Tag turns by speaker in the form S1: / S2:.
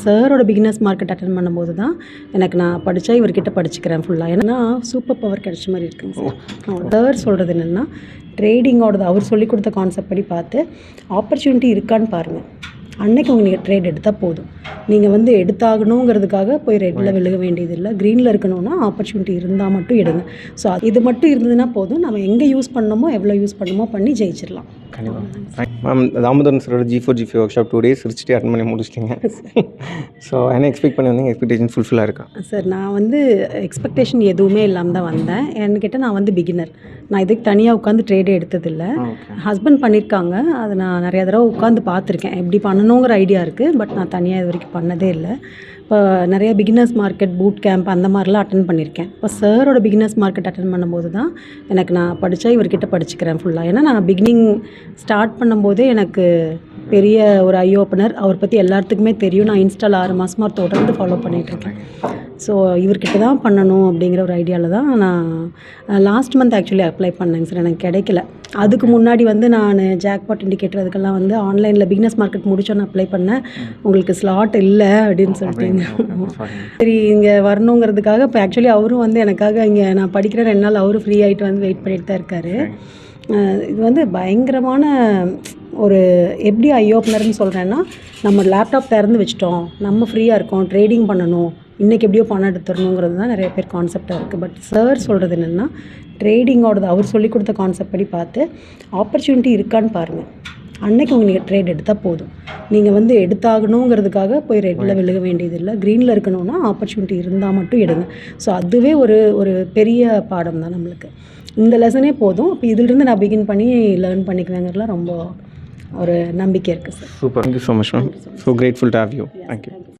S1: சாரோட beginners market attend பண்ணும்போது தான் எனக்கு நான் படித்தா இவர்கிட்ட படிச்சுக்கிறேன் ஃபுல்லாக. ஏன்னா சூப்பர் பவர் கிடைச்ச மாதிரி இருக்குங்க சார். சார் சொல்கிறது என்னென்னா ட்ரேடிங்கோடது அவர் சொல்லிக் கொடுத்த கான்செப்ட் படி பார்த்து ஆப்பர்ச்சுனிட்டி இருக்கான்னு பாருங்கள். அன்னைக்கு நீங்கள் ட்ரேட் எடுத்தால் போதும். நீங்கள் வந்து எடுத்தாகணுங்கிறதுக்காக போய் ரெட்டில் விழுக வேண்டியதில்லை. க்ரீனில் இருக்கணும்னா ஆப்பர்ச்சுனிட்டி இருந்தால் மட்டும் எடுங்க. ஸோ இது மட்டும் இருந்ததுன்னா போதும். நம்ம எங்கே யூஸ் பண்ணணுமோ எவ்வளோ யூஸ் பண்ணணுமோ பண்ணி ஜெயிச்சிடலாம்.
S2: கண்டிப்பாக மேம். தாமோதரன் சாரோட G4 ஒர்க் ஷாப் 2 days ரிச்சிட்டே அட்டன் பண்ணி முடிச்சிட்டிங்க. ஸோ என்ன எக்ஸ்பெக்ட் பண்ணி வந்தீங்க? எக்ஸ்பெக்டேஷன் ஃபுல்ஃபில்லாக இருக்கா?
S1: சார் நான் வந்து எக்ஸ்பெக்டேஷன் எதுவுமே இல்லாமல் தான் வந்தேன். என்கிட்ட நான் வந்து பிகினர். நான் இதுக்கு தனியாக உட்காந்து ட்ரேடே எடுத்ததில்லை. ஹஸ்பண்ட் பண்ணியிருக்காங்க. அதை நான் நிறையா தடவை உட்காந்து பார்த்துருக்கேன். எப்படி பண்ணணுங்கிற ஐடியா இருக்குது. பட் நான் தனியாக இது வரைக்கும் பண்ணதே இல்லை. இப்போ நிறைய பிகினர்ஸ் மார்க்கெட் பூட் கேம்ப் அந்த மாதிரிலாம் அட்டன் பண்ணியிருக்கேன். இப்போ சாரோட பிகினர்ஸ் மார்க்கெட் அட்டன் பண்ணும்போது தான் எனக்கு நான் படித்தா இவர்கிட்ட படிச்சுக்கிறேன் ஃபுல்லாக. ஏன்னா நான் பிகினிங் ஸ்டார்ட் பண்ணும்போதே எனக்கு பெரிய ஒரு ஐ ஓப்பனர். அவர் பற்றி எல்லாத்துக்குமே தெரியும். நான் இன்ஸ்டாவில் 6 மாதமாக தொடர்ந்து ஃபாலோ பண்ணிகிட்ருக்கேன். ஸோ இவர்கிட்ட தான் பண்ணணும் அப்படிங்கிற ஒரு ஐடியாவில் தான் நான் லாஸ்ட் மந்த் ஆக்சுவலி அப்ளை பண்ணேங்க சார். எனக்கு கிடைக்கல. அதுக்கு முன்னாடி வந்து நான் ஜாக்பாட் இண்டிகேட்டர் அதுக்கெல்லாம் வந்து ஆன்லைனில் பிகினர்ஸ் மார்க்கெட் முடிச்சோன்னு அப்ளை பண்ணேன். உங்களுக்கு ஸ்லாட் இல்லை அப்படின்னு சொல்லிட்டீங்க. சரி இங்கே வரணுங்கிறதுக்காக இப்போ ஆக்சுவலி அவரும் வந்து எனக்காக இங்கே நான் படிக்கிற 2 நாள் அவரும் ஃப்ரீ ஆகிட்டு வந்து வெயிட் பண்ணிட்டு தான் இருக்கார். இது வந்து பயங்கரமான ஒரு எப்படி ஐ ஓப்பனர்னு சொல்கிறேன்னா, நம்ம லேப்டாப் திறந்து வச்சிட்டோம், நம்ம ஃப்ரீயாக இருக்கோம், ட்ரேடிங் பண்ணணும், இன்றைக்கி எப்படியோ பணம் எடுத்துடணுங்கிறது தான் நிறைய பேர் கான்செப்டாக இருக்குது. பட் சார் சொல்கிறது என்னென்னா ட்ரேடிங்கோடது அவர் சொல்லிக் கொடுத்த கான்செப்ட் படி பார்த்து ஆப்பர்ச்சுனிட்டி இருக்கான்னு பாருங்கள். அன்னைக்கு நீங்கள் ட்ரேட் எடுத்தால் போதும். நீங்கள் வந்து எடுத்தாகணுங்கிறதுக்காக போய் ரெட்டில் விழுக வேண்டியதில்லை. க்ரீனில் இருக்கணும்னா ஆப்பர்ச்சுனிட்டி இருந்தால் மட்டும் எடுங்க. ஸோ அதுவே ஒரு பெரிய பாடம் தான் நம்மளுக்கு. இந்த லெசனே போதும். அப்போ இதிலிருந்து நான் பிகின் பண்ணி லேர்ன் பண்ணிக்குவேங்கிறதுலாம் ரொம்ப ஒரு நம்பிக்கை இருக்குது sir.
S2: Super. Thank you so much ma'am. So grateful to have you. Thank you.